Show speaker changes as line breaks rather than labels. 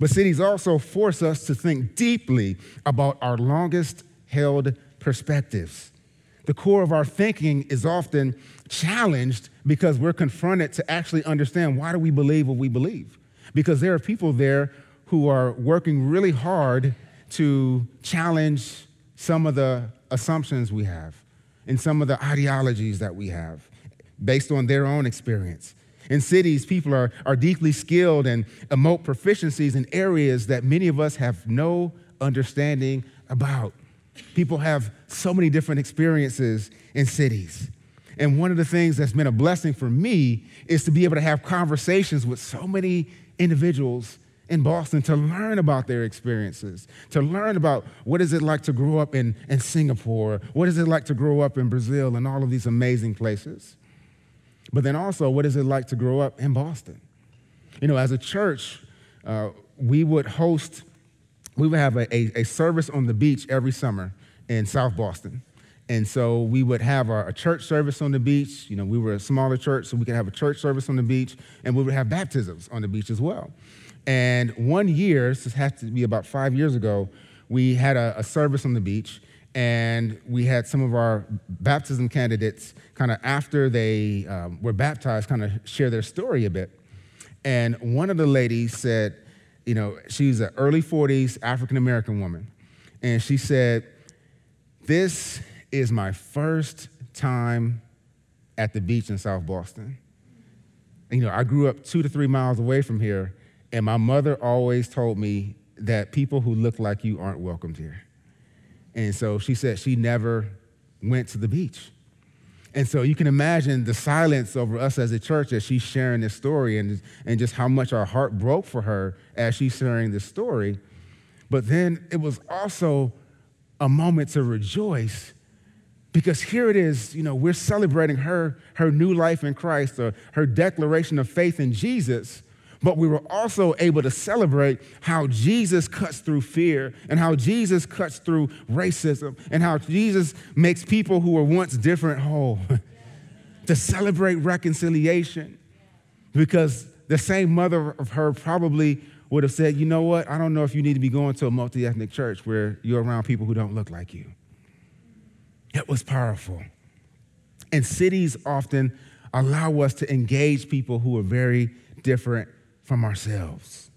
But cities also force us to think deeply about our longest held perspectives. The core of our thinking is often challenged because we're confronted to actually understand, why do we believe what we believe? Because there are people there who are working really hard to challenge some of the assumptions we have and some of the ideologies that we have based on their own experience. In cities, people are deeply skilled and emote proficiencies in areas that many of us have no understanding about. People have so many different experiences in cities. And one of the things that's been a blessing for me is to be able to have conversations with so many individuals in Boston to learn about their experiences, to learn about what is it like to grow up in Singapore, what is it like to grow up in Brazil and all of these amazing places. But then also, what is it like to grow up in Boston? You know, as a church, we would have a service on the beach every summer in South Boston. And so we would have a church service on the beach. You know, we were a smaller church, so we could have a church service on the beach, and we would have baptisms on the beach as well. And one year, this had to be about 5 years ago, we had a service on the beach, and we had some of our baptism candidates kind of after they were baptized kind of share their story a bit. And one of the ladies said, you know, she's an early 40s African-American woman. And she said, "This is my first time at the beach in South Boston. And, you know, I grew up 2 to 3 miles away from here, and my mother always told me that people who look like you aren't welcomed here." And so she said she never went to the beach. And so you can imagine the silence over us as a church as she's sharing this story, and just how much our heart broke for her as she's sharing this story. But then it was also a moment to rejoice, because here it is, you know, we're celebrating her new life in Christ, or her declaration of faith in Jesus. But we were also able to celebrate how Jesus cuts through fear, and how Jesus cuts through racism, and how Jesus makes people who were once different whole. To celebrate reconciliation. Because the same mother of her probably would have said, "You know what? I don't know if you need to be going to a multi-ethnic church where you're around people who don't look like you." It was powerful. And cities often allow us to engage people who are very different from ourselves.